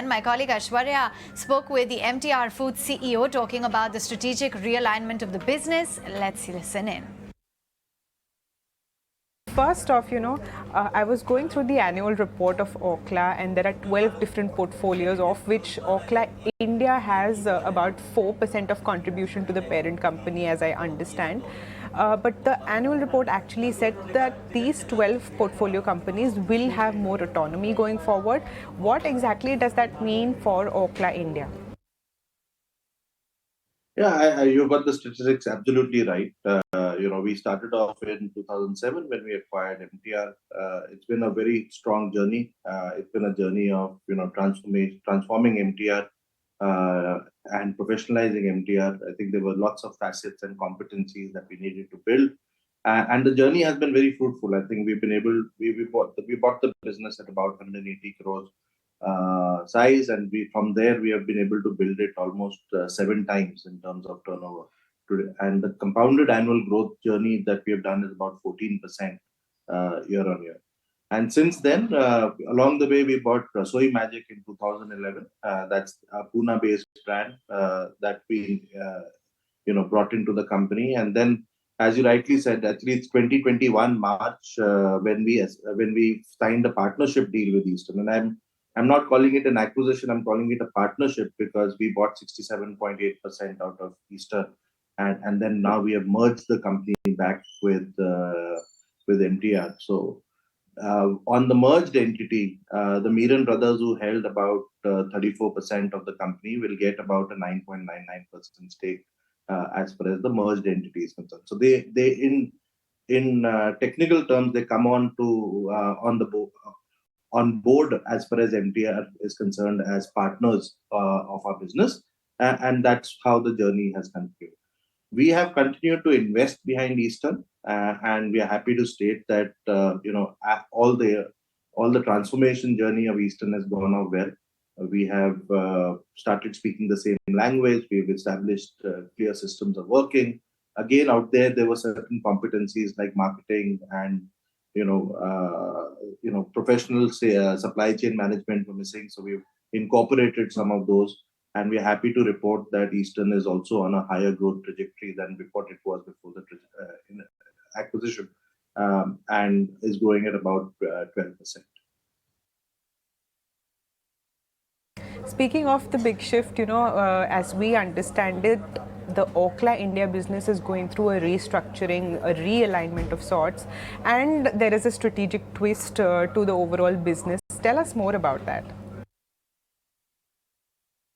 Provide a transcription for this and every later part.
Eastern. My colleague Aishwarya spoke with the MTR Foods CEO talking about the strategic realignment of the business. Let's listen in. First off, I was going through the annual report of Orkla, and there are 12 different portfolios, of which Orkla India has about 4% of contribution to the parent company, as I understand. But the annual report actually said that these 12 portfolio companies will have more autonomy going forward. What exactly does that mean for Orkla India? Yeah, you got the statistics absolutely right. We started off in 2007 when we acquired MTR. It's been a very strong journey. It's been a journey of transforming MTR and professionalizing MTR. I think there were lots of facets and competencies that we needed to build, and the journey has been very fruitful. I think we've been able. We bought the business at about 180 crores size, and from there we have been able to build it almost 7 times in terms of turnover today. And the compounded annual growth journey that we have done is about 14% year on year. And since then, along the way, we bought Rasoi Magic in 2011. That's a Pune-based brand that we brought into the company. And then, as you rightly said, actually it's 2021 March when we signed a partnership deal with Eastern. And I'm not calling it an acquisition, I'm calling it a partnership, because we bought 67.8% out of Eastern. And then now we have merged the company back with MTR. So on the merged entity, the Meeran brothers, who held about 34% of the company, will get about a 9.99% stake as far as the merged entity is concerned. So they in technical terms, they come on board as far as MTR is concerned as partners of our business, and that's how the journey has continued. We have continued to invest behind Eastern, and we are happy to state that all the transformation journey of Eastern has gone off well. We have started speaking the same language. We've established clear systems of working. Again, out there were certain competencies like marketing and professional supply chain management were missing. So we've incorporated some of those, and we're happy to report that Eastern is also on a higher growth trajectory than what it was before the acquisition, and is growing at about 12%. Speaking of the big shift, as we understand it, the Orkla India business is going through a restructuring, a realignment of sorts, and there is a strategic twist to the overall business. Tell us more about that.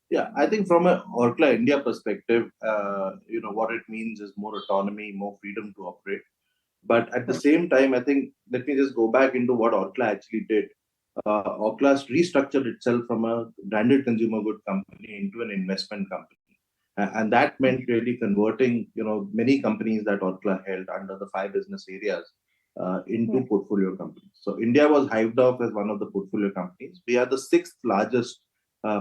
Yeah, I think from an Orkla India perspective, what it means is more autonomy, more freedom to operate. But at the same time, I think, let me just go back into what Orkla actually did. Orkla restructured itself from a branded consumer good company into an investment company. And that meant really converting, many companies that Orkla held under the 5 business areas into portfolio companies. So India was hived off as one of the portfolio companies. We are the 6th largest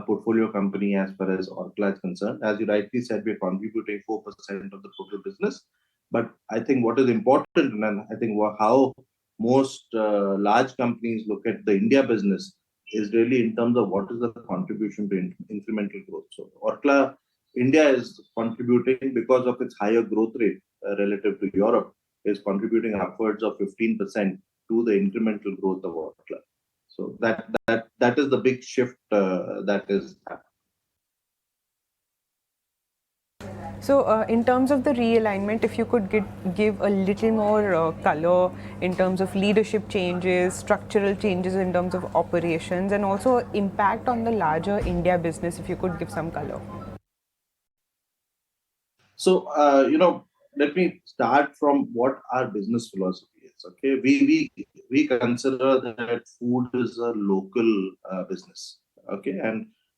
portfolio company as far as Orkla is concerned. As you rightly said, we're contributing 4% of the total business. But I think what is important, and I think how most large companies look at the India business, is really in terms of what is the contribution to incremental growth. So Orkla India is contributing, because of its higher growth rate relative to Europe, is contributing upwards of 15% to the incremental growth of Orkla. So that is the big shift that is happening. So in terms of the realignment, if you could give a little more color in terms of leadership changes, structural changes in terms of operations, and also impact on the larger India business, if you could give some color. So, let me start from what our business philosophy is. Okay, we consider that food is a local business. Okay,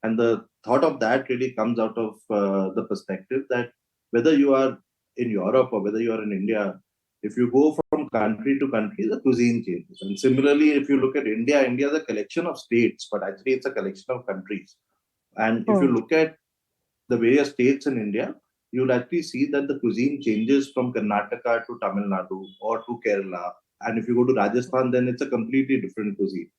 and the thought of that really comes out of the perspective that whether you are in Europe or whether you are in India, if you go from country to country, the cuisine changes. And similarly, if you look at India is a collection of states, but actually it's a collection of countries. And if you look at the various states in India, you'll actually see that the cuisine changes from Karnataka to Tamil Nadu or to Kerala. And if you go to Rajasthan, then it's a completely different cuisine.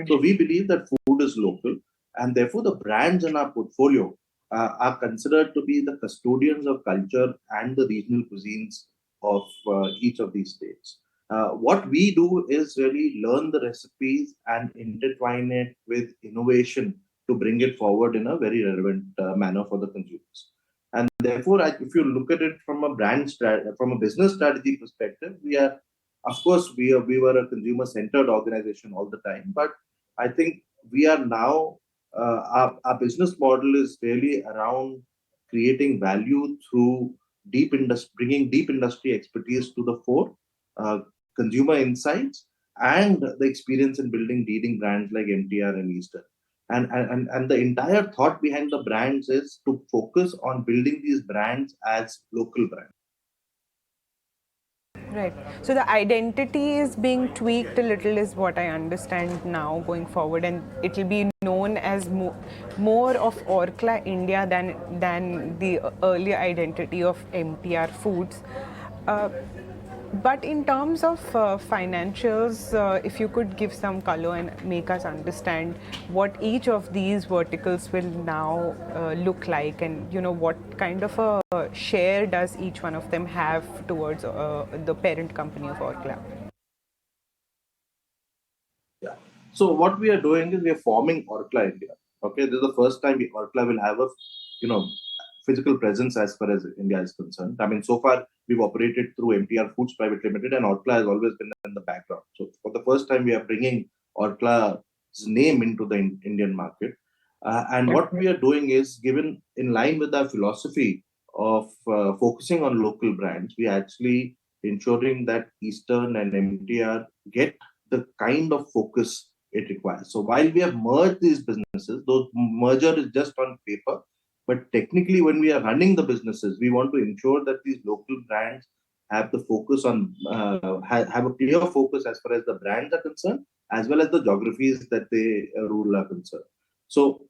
So we believe that food is local. And therefore, the brands in our portfolio are considered to be the custodians of culture and the regional cuisines of each of these states. What we do is really learn the recipes and intertwine it with innovation to bring it forward in a very relevant manner for the consumers. And therefore, if you look at it from a from a business strategy perspective, we are, of course, we were a consumer-centered organization all the time, but I think we are now our business model is really around creating value through bringing deep industry expertise to the fore, uh, consumer insights, and the experience in building leading brands like MTR and Eastern. And the entire thought behind the brands is to focus on building these brands as local brands. Right. So the identity is being tweaked a little, is what I understand now going forward, and it will be known as more of Orkla India than the earlier identity of MTR Foods. Uh, but in terms of financials, if you could give some color and make us understand what each of these verticals will now look like, and what kind of a share does each one of them have towards the parent company of Orkla? Yeah. So what we are doing is we are forming Orkla India. Okay, this is the first time Orkla will have a you know physical presence as far as India is concerned. I mean, so far we've operated through MTR Foods Private Limited, and Orkla has always been in the background. So for the first time, we are bringing Orkla's name into the Indian market. And what we are doing is, given in line with our philosophy of focusing on local brands, we are actually ensuring that Eastern and MTR get the kind of focus it requires. So while we have merged these businesses, those merger is just on paper, but technically when we are running the businesses, we want to ensure that these local brands have the focus on have a clear focus as far as the brands are concerned, as well as the geographies that they rule are concerned. So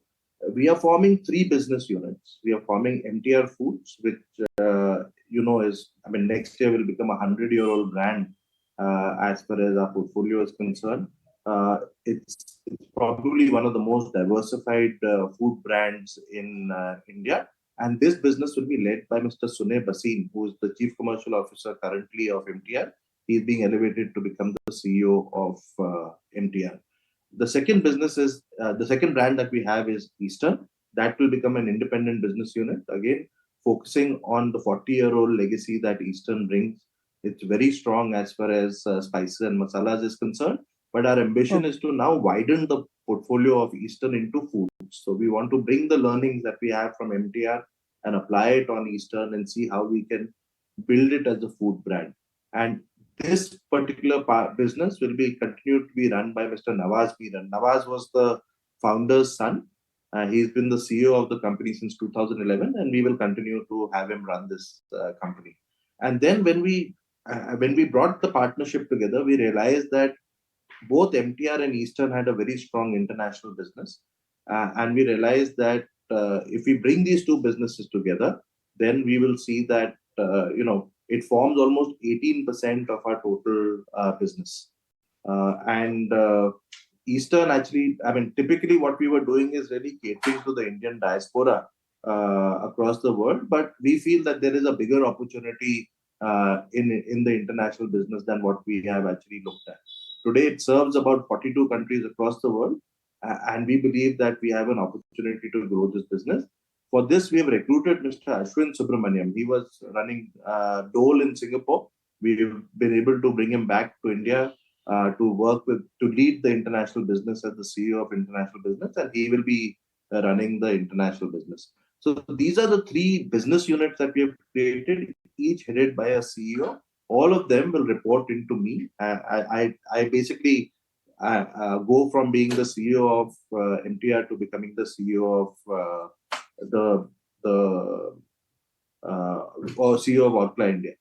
we are forming three business units. We are forming MTR Foods, which is, I mean, next year will become 100-year-old brand as far as our portfolio is concerned. It's probably one of the most diversified food brands in India. And this business will be led by Mr. Sunay Basin, who is the Chief Commercial Officer currently of MTR. He's being elevated to become the CEO of MTR. The second business is the second brand that we have is Eastern. That will become an independent business unit, again, focusing on the 40-year-old legacy that Eastern brings. It's very strong as far as spices and masalas is concerned. But our ambition is to now widen the portfolio of Eastern into foods. So we want to bring the learnings that we have from MTR and apply it on Eastern and see how we can build it as a food brand. And this particular business will be continued to be run by Mr. Nawaz Miran. Nawaz was the founder's son. He's been the CEO of the company since 2011, and we will continue to have him run this company. And then when we brought the partnership together, we realized that both MTR and Eastern had a very strong international business, and we realized that if we bring these two businesses together, then we will see that it forms almost 18% of our total business. And Eastern actually, I mean, typically what we were doing is really catering to the Indian diaspora across the world, but we feel that there is a bigger opportunity in the international business than what we have actually looked at. Today, it serves about 42 countries across the world, and we believe that we have an opportunity to grow this business. For this, we have recruited Mr. Ashwin Subramaniam. He was running Dole in Singapore. We've been able to bring him back to India to lead the international business as the CEO of international business, and he will be running the international business. So these are the three business units that we have created, each headed by a CEO. All of them will report into me. I basically go from being the CEO of MTR to becoming the CEO of or CEO of Orkla India.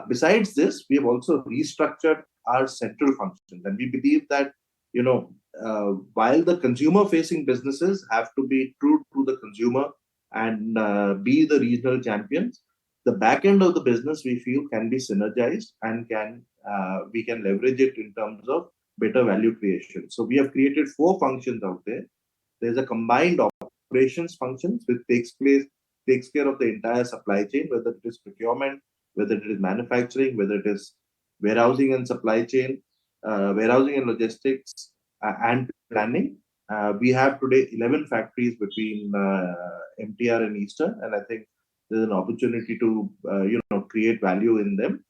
Besides this, we have also restructured our central functions, and we believe that while the consumer-facing businesses have to be true to the consumer and be the regional champions, the back end of the business we feel can be synergized and we can leverage it in terms of better value creation. So we have created 4 functions out there. There's a combined operations functions which takes care of the entire supply chain, whether it is procurement, whether it is manufacturing, whether it is warehousing and supply chain, warehousing and logistics, and planning. We have today 11 factories between MTR and Eastern, and I think there's an opportunity to create value in them.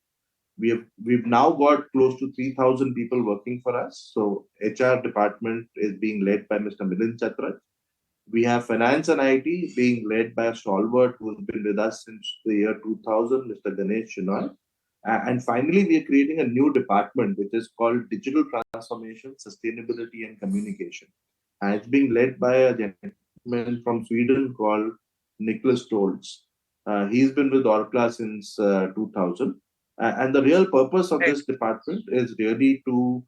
We've now got close to 3,000 people working for us. So HR department is being led by Mr. Milind Chatra. We have finance and IT being led by a stalwart who has been with us since the year 2000, Mr. Ganesh Shinoy. And finally, we are creating a new department which is called Digital Transformation, Sustainability and Communication. And it's being led by a gentleman from Sweden called Nicholas Stoltz. He's been with Orkla since 2000. And the real purpose of this department is really to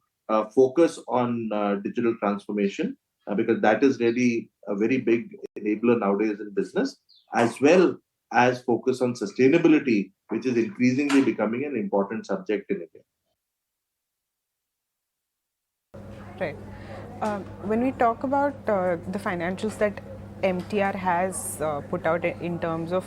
focus on digital transformation, because that is really a very big enabler nowadays in business, as well as focus on sustainability, which is increasingly becoming an important subject in India. Right. When we talk about the financials that MTR has put out in terms of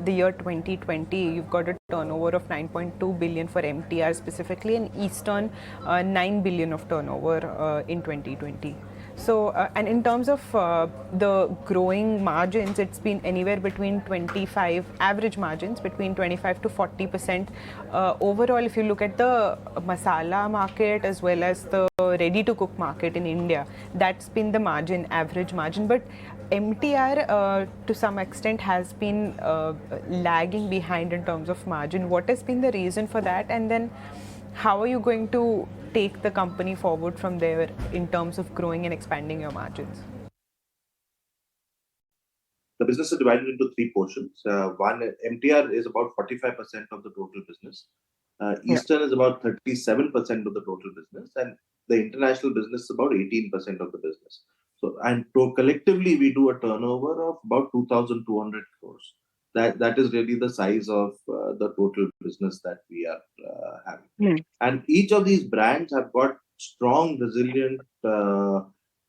the year 2020, you've got a turnover of 9.2 billion for MTR specifically, and Eastern 9 billion of turnover in 2020. So, and in terms of the growing margins, it's been anywhere between 25, average margins between 25 to 40%. Overall, if you look at the masala market as well as the ready to cook market in India, that's been the margin, average margin. But MTR to some extent has been lagging behind in terms of margin. What has been the reason for that? And then how are you going to take the company forward from there in terms of growing and expanding your margins? The business is divided into three portions. One, MTR is about 45% of the total business. Eastern is about 37% of the total business, and the international business is about 18% of the business. So, and collectively, we do a turnover of about 2,200 crores. That is really the size of the total business that we are having. And each of these brands have got strong, resilient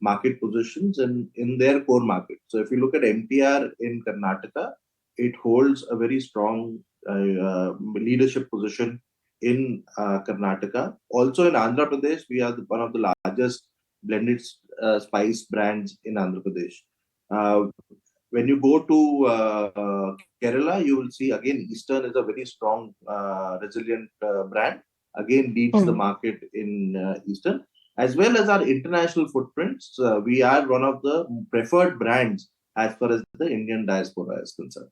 market positions in their core market. So if you look at MTR in Karnataka, it holds a very strong leadership position in Karnataka. Also in Andhra Pradesh, we are one of the largest blended spice brands in Andhra Pradesh. When you go to Kerala, you will see again Eastern is a very strong, resilient brand. Again, leads the market in Eastern, as well as our international footprints. We are one of the preferred brands as far as the Indian diaspora is concerned.